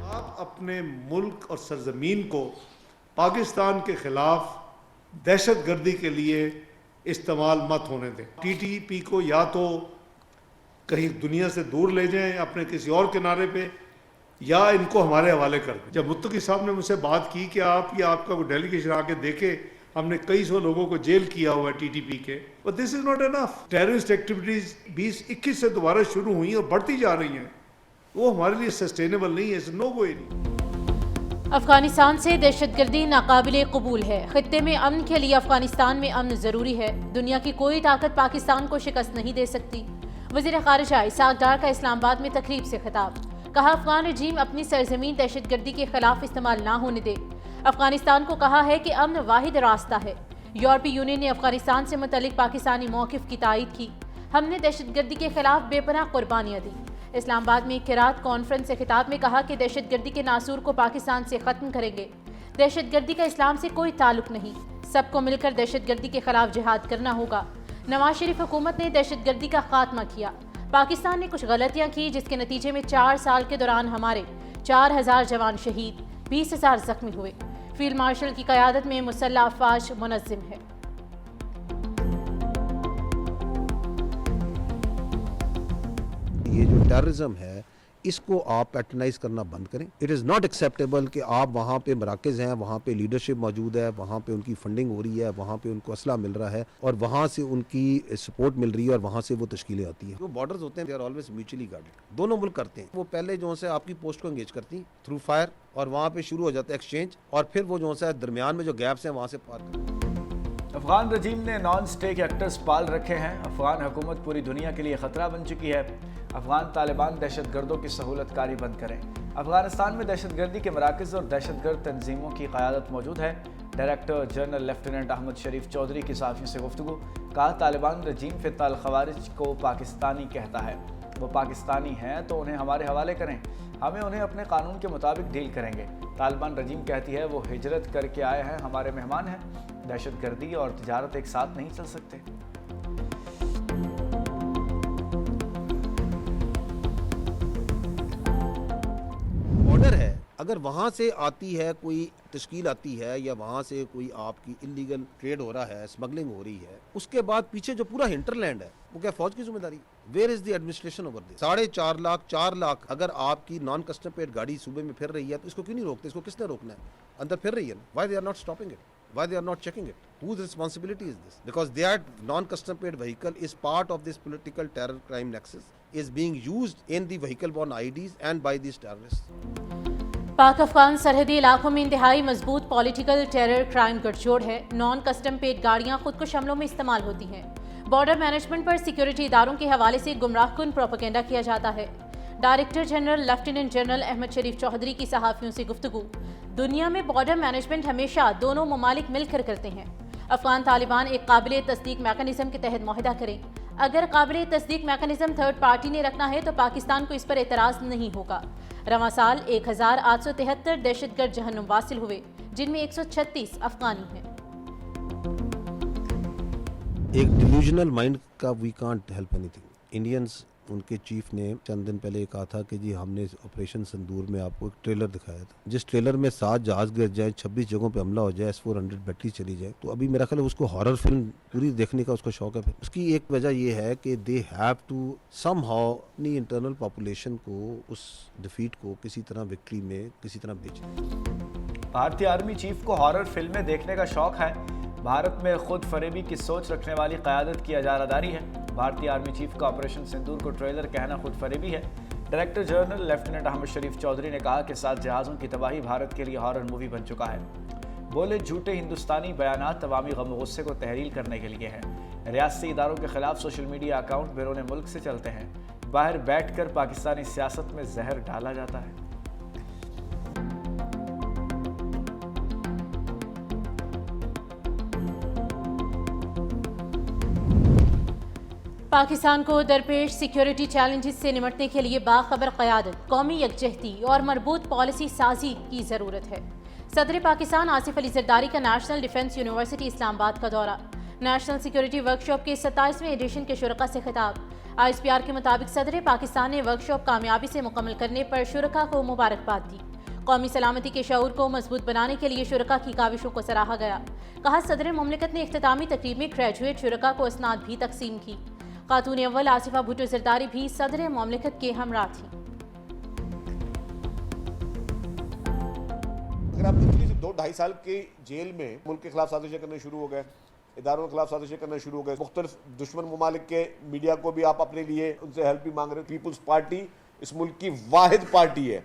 آپ اپنے ملک اور سرزمین کو پاکستان کے خلاف دہشت گردی کے لیے استعمال مت ہونے دیں. ٹی ٹی پی کو یا تو کہیں دنیا سے دور لے جائیں اپنے کسی اور کنارے پہ، یا ان کو ہمارے حوالے کر دیں. جب متقی صاحب نے مجھ سے بات کی کہ آپ کا کوئی ڈیلیگیشن آ کے دیکھے، ہم نے کئی سو لوگوں کو جیل کیا ہوا ہے ٹی ٹی پی کے، but this is not enough. Terrorist activities 2021 سے دوبارہ شروع ہوئی اور بڑھتی جا رہی ہیں، وہ ہمارے لیے سسٹینیبل نہیں ہے. نو گو ایریا. افغانستان سے دہشت گردی ناقابل قبول ہے. خطے میں امن کے لیے افغانستان میں امن ضروری ہے. دنیا کی کوئی طاقت پاکستان کو شکست نہیں دے سکتی. وزیر خارجہ اسحاق ڈار کا اسلام آباد میں تقریب سے خطاب. کہا افغان رجیم اپنی سرزمین دہشت گردی کے خلاف استعمال نہ ہونے دے. افغانستان کو کہا ہے کہ امن واحد راستہ ہے. یورپی یونین نے افغانستان سے متعلق پاکستانی موقف کی تائید کی. ہم نے دہشت گردی کے خلاف بے پناہ قربانیاں دی. اسلام آباد میں قرات کانفرنس سے خطاب میں کہا کہ دہشت گردی کے ناصور کو پاکستان سے ختم کریں گے. دہشت گردی کا اسلام سے کوئی تعلق نہیں. سب کو مل کر دہشت گردی کے خلاف جہاد کرنا ہوگا. نواز شریف حکومت نے دہشت گردی کا خاتمہ کیا. پاکستان نے کچھ غلطیاں کی جس کے نتیجے میں 4 سال کے دوران ہمارے 4000 جوان شہید، 20,000 زخمی ہوئے. فیلڈ مارشل کی قیادت میں مسلح افواج منظم ہے. یہ جو ٹیررزم ہے اس کو آپ پیٹرنائز کرنا بند کریں. اٹ از ناٹ ایکسیپٹیبل کہ آپ وہاں پہ مراکز ہیں، وہاں پہ لیڈرشپ موجود ہے، وہاں پہ ان کی فنڈنگ ہو رہی ہے، وہاں پہ ان کو اسلحہ مل رہا ہے اور وہاں سے ان کی سپورٹ مل رہی ہے اور وہاں سے وہ تشکیلیں آتی ہیں. جو بارڈرز ہوتے ہیں they are always mutually guarded. دونوں ملک کرتے ہیں. وہ پہلے جو ہے آپ کی پوسٹ کو انگیج کرتی ہیں تھرو فائر اور وہاں پہ شروع ہو جاتا ہے ایکسچینج اور پھر وہ جو ہے درمیان میں جو گیپس ہیں وہاں سے پار کرتے ہیں. افغان رجیم نے نان اسٹیک ایکٹرز پال رکھے ہیں. افغان حکومت پوری دنیا کے لیے خطرہ بن چکی ہے. افغان طالبان دہشت گردوں کی سہولت کاری بند کریں. افغانستان میں دہشت گردی کے مراکز اور دہشت گرد تنظیموں کی قیادت موجود ہے. Director general lieutenant Ahmad Sharif Chaudhry کی صحافیوں سے گفتگو. کہا طالبان رجیم فتح الخوارج کو پاکستانی کہتا ہے. وہ پاکستانی ہیں تو انہیں ہمارے حوالے کریں. ہمیں انہیں اپنے قانون کے مطابق ڈیل کریں گے. طالبان رجیم کہتی ہے وہ ہجرت کر کے آئے ہیں، ہمارے مہمان ہیں. دہشت گردی اور تجارت ایک ساتھ نہیں چل سکتے. بارڈر ہے، اگر وہاں سے آتی ہے کوئی تشکیل آتی ہے یا وہاں سے کوئی آپ کی انلیگل ٹریڈ ہو رہا ہے، اسمگلنگ ہو رہی ہے، اس کے بعد پیچھے جو پورا ہنٹر لینڈ ہے وہ کیا فوج کی ذمہ داری؟ Where is the administration over this? 4.5 lakh 4 lakh اگر آپ کی نان کسٹم پیڈ گاڑی صوبے میں پھر رہی ہے تو اس کو کیوں نہیں روکتے؟ اس کو کس نے روکنا ہے؟ اندر پھر رہی ہے نا. Why they are not stopping it? Why they are not checking it? Whose responsibility is this? Because their non-custom paid vehicle is part of this political terror crime nexus, is being used in the vehicle-borne IDs and by these terrorists. Pak Afghan سرحدی علاقوں میں انتہائی مضبوط political terror crime گٹھ جوڑ ہے. Non custom paid گاڑیاں خود کش حملوں میں استعمال ہوتی ہیں. بارڈر مینجمنٹ پر سیکیورٹی اداروں کے حوالے سے گمراہ کن پروپیگنڈا کیا جاتا ہے. Director general lieutenant general Ahmed Sharif Chaudhry کی صحافیوں سے گفتگو. دنیا میں بارڈر مینجمنٹ ہمیشہ دونوں ممالک مل کر کرتے ہیں. افغان طالبان ایک قابل تصدیق میکانزم کے تحت معاہدہ کریں. اگر قابل تصدیق میکانزم تھرڈ پارٹی نے رکھنا ہے تو پاکستان کو اس پر اعتراض نہیں ہوگا. رواں سال 1873 دہشت گرد جہنم واصل ہوئے جن میں 136 افغانی ہیں. ایک ڈیلیوژنل مائنڈ کا we can't help anything. Indians ان کے چیف نے چند دن پہلے کہا تھا کہ جی ہم نے آپریشن سندور میں آپ کو ایک ٹریلر دکھایا تھا جس ٹریلر میں 7 جہاز گر جائیں، 26 جگہوں پہ حملہ ہو جائے، S-400 بیٹری چلی جائے. تو ابھی میرا خیال ہے اس کو ہارر فلم پوری دیکھنے کا اس کو شوق ہے. پھر اس کی ایک وجہ یہ ہے کہ they have to somehow اپنی انٹرنل پاپولیشن کو اس ڈیفیٹ کو کسی طرح وکٹری میں کسی طرح بیچیں. بھارتی آرمی چیف کو ہارر فلمیں دیکھنے کا شوق ہے. بھارت میں خود فریبی کی سوچ رکھنے والی قیادت کی اجارہ ہے. بھارتی آرمی چیف کا آپریشن سندور کو ٹریلر کہنا خود فریبی ہے. Director general lieutenant Ahmad Sharif Chaudhry نے کہا کہ 7 جہازوں کی تباہی بھارت کے لیے ہارر مووی بن چکا ہے. بولے جھوٹے ہندوستانی بیانات عوامی غم و غصے کو تحریل کرنے کے لیے ہیں. ریاستی اداروں کے خلاف سوشل میڈیا اکاؤنٹ بیرون ملک سے چلتے ہیں. باہر بیٹھ کر پاکستانی سیاست میں زہر ڈالا جاتا ہے. پاکستان کو درپیش سیکیورٹی چیلنجز سے نمٹنے کے لیے باخبر قیادت، قومی یکجہتی اور مربوط پالیسی سازی کی ضرورت ہے. صدر پاکستان آصف علی زرداری کا نیشنل ڈیفنس یونیورسٹی اسلام آباد کا دورہ. نیشنل سیکیورٹی ورکشاپ کے 27ویں ایڈیشن کے شرکاء سے خطاب. ISPR کے مطابق صدر پاکستان نے ورکشاپ کامیابی سے مکمل کرنے پر شرکاء کو مبارکباد دی. قومی سلامتی کے شعور کو مضبوط بنانے کے لیے شرکا کی کاوشوں کو سراہا گیا. کہا صدر مملکت نے اختتامی تقریب میں گریجویٹ شرکا کو اسناد بھی تقسیم کی. خاتون اول آصفہ بھٹو زرداری بھی صدر مملکت کے ہمراہ تھیں. اگر آپ دیکھ لیجیے 2-2.5 سال کی جیل میں ملک کے خلاف سازشیں کرنے شروع ہو گئے, اداروں کے خلاف سازشیں کرنا شروع ہو گئے, مختلف دشمن ممالک کے میڈیا کو بھی آپ اپنے لیے ان سے ہیلپ بھی مانگ رہے. پیپلز پارٹی اس ملک کی واحد پارٹی ہے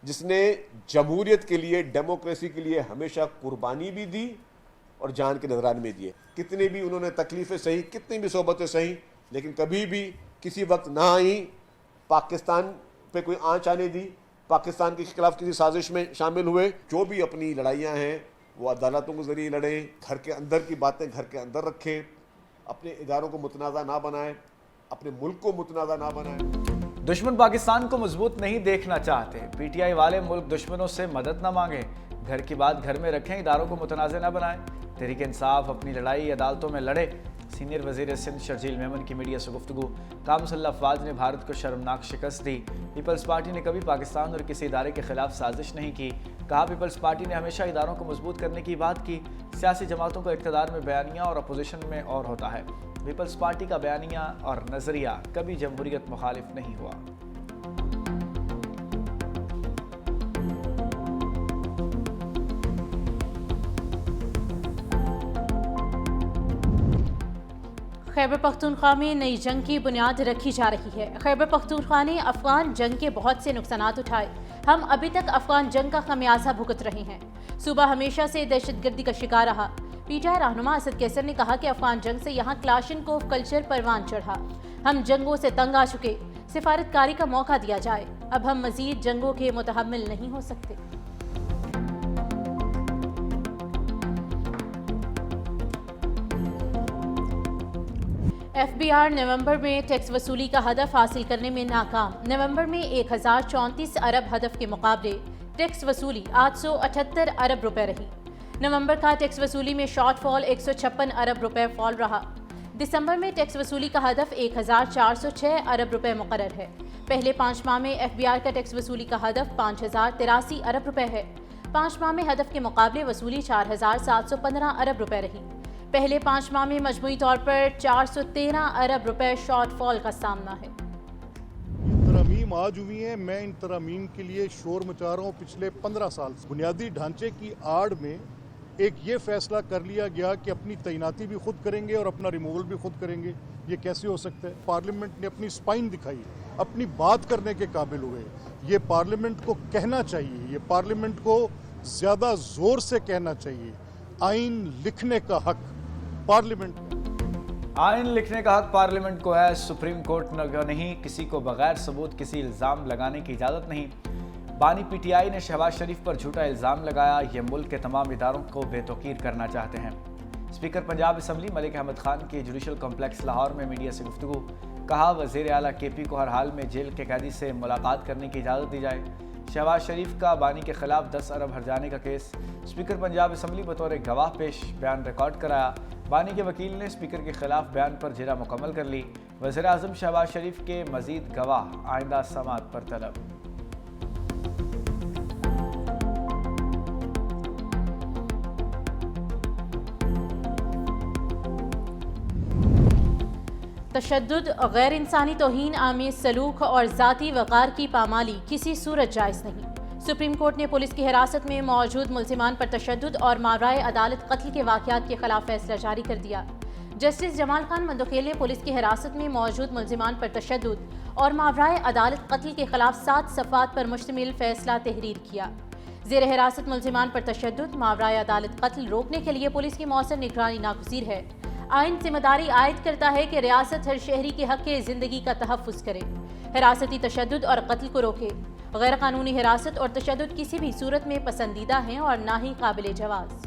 جس نے جمہوریت کے لیے, ڈیموکریسی کے لیے ہمیشہ قربانی بھی دی اور جان کے نذرانے میں دیے. کتنی بھی انہوں نے تکلیفیں سہی, کتنی بھی صحبتیں سہی, لیکن کبھی بھی کسی وقت نہ آئیں پاکستان پہ کوئی آنچ آنے دی, پاکستان کے خلاف کسی سازش میں شامل ہوئے. جو بھی اپنی لڑائیاں ہیں وہ عدالتوں کے ذریعے لڑیں, گھر کے اندر کی باتیں گھر کے اندر رکھیں, اپنے اداروں کو متنازع نہ بنائیں, اپنے ملک کو متنازع نہ بنائیں. دشمن پاکستان کو مضبوط نہیں دیکھنا چاہتے. پی ٹی آئی والے ملک دشمنوں سے مدد نہ مانگیں, گھر کی بات گھر میں رکھیں, اداروں کو متنازع نہ بنائیں. تحریک انصاف اپنی لڑائی عدالتوں میں لڑے. سینئر وزیر سندھ شرجیل میمن کی میڈیا سے گفتگو. کام مسلح افواج نے بھارت کو شرمناک شکست دی. پیپلز پارٹی نے کبھی پاکستان اور کسی ادارے کے خلاف سازش نہیں کی. کہا پیپلز پارٹی نے ہمیشہ اداروں کو مضبوط کرنے کی بات کی. سیاسی جماعتوں کا اقتدار میں بیانیہ اور اپوزیشن میں اور ہوتا ہے. پیپلز پارٹی کا بیانیہ اور نظریہ کبھی جمہوریت مخالف نہیں ہوا. خیبر پختونخوا میں نئی جنگ کی بنیاد رکھی جا رہی ہے. خیبر پختونخوا نے افغان جنگ کے بہت سے نقصانات اٹھائے. ہم ابھی تک افغان جنگ کا خمیازہ بھگت رہے ہیں. صوبہ ہمیشہ سے دہشت گردی کا شکار رہا. پی ٹی آئی رہنما اسد کیسر نے کہا کہ افغان جنگ سے یہاں کلاشنکوف کلچر پروان چڑھا. ہم جنگوں سے تنگ آ چکے. سفارت کاری کا موقع دیا جائے. اب ہم مزید جنگوں کے متحمل نہیں ہو سکتے. ایف بی آر نومبر میں ٹیکس وصولی کا ہدف حاصل کرنے میں ناکام. نومبر میں 1034 ارب ہدف کے مقابلے ٹیکس وصولی 878 ارب روپے رہی. نومبر کا ٹیکس وصولی میں شارٹ فال 156 ارب روپے فال رہا. دسمبر میں ٹیکس وصولی کا ہدف 1406 ارب روپے مقرر ہے. پہلے 5 ماہ میں ایف بی آر کا ٹیکس وصولی کا ہدف 5083 ارب روپے ہے. 5 ماہ میں ہدف کے مقابلے وصولی 4715 ارب روپے رہی. پہلے 5 ماہ میں مجموعی طور پر 413 ارب روپے شارٹ فال کا سامنا ہے. ترامیم آج ہوئی ہیں. میں ان ترامیم کے لیے شور مچا رہا ہوں پچھلے 15 سال سے. بنیادی ڈھانچے کی آڑ میں ایک یہ فیصلہ کر لیا گیا کہ اپنی تعیناتی بھی خود کریں گے اور اپنا ریموول بھی خود کریں گے. یہ کیسے ہو سکتا ہے؟ پارلیمنٹ نے اپنی سپائن دکھائی, اپنی بات کرنے کے قابل ہوئے. یہ پارلیمنٹ کو کہنا چاہیے, یہ پارلیمنٹ کو زیادہ زور سے کہنا چاہیے. آئین لکھنے کا حق پارلیمنٹ میں. آئین لکھنے کا حق پارلیمنٹ کو ہے, سپریم کورٹ کو نہیں. کسی کو بغیر ثبوت کسی الزام لگانے کی اجازت نہیں. بانی پی ٹی آئی نے شہباز شریف پر جھوٹا الزام لگایا. یہ ملک کے تمام اداروں کو بے توقیر کرنا چاہتے ہیں. اسپیکر پنجاب اسمبلی ملک احمد خان کی جوڈیشل کمپلیکس لاہور میں میڈیا سے گفتگو. کہا وزیر اعلیٰ کے پی کو ہر حال میں جیل کے قیدی سے ملاقات کرنے کی اجازت دی جائے. شہباز شریف کا بانی کے خلاف 10 ارب ہرجانے کا کیس. اسپیکر پنجاب اسمبلی بطور گواہ پیش, بیان ریکارڈ کرایا. بانی کے وکیل نے اسپیکر کے خلاف بیان پر جرح مکمل کر لی. وزیر اعظم شہباز شریف کے مزید گواہ آئندہ سماعت پر طلب. تشدد, غیر انسانی توہین آمیز سلوک اور ذاتی وقار کی پامالی کسی صورت جائز نہیں. سپریم کورٹ نے پولیس کی حراست میں موجود ملزمان پر تشدد اور ماورائے عدالت قتل کے واقعات کے خلاف فیصلہ جاری کر دیا. جسٹس جمال خان مندوخیل نے پولیس کی حراست میں موجود ملزمان پر تشدد اور ماورائے عدالت قتل کے خلاف 7 صفحات پر مشتمل فیصلہ تحریر کیا. زیر حراست ملزمان پر تشدد, ماورائے عدالت قتل روکنے کے لیے پولیس کی مؤثر نگرانی ناگزیر ہے. آئین ذمہ داری عائد کرتا ہے کہ ریاست ہر شہری کے حق زندگی کا تحفظ کرے, حراستی تشدد اور قتل کو روکے. غیر قانونی حراست اور تشدد کسی بھی صورت میں پسندیدہ ہیں اور نہ ہی قابل جواز.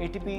ATP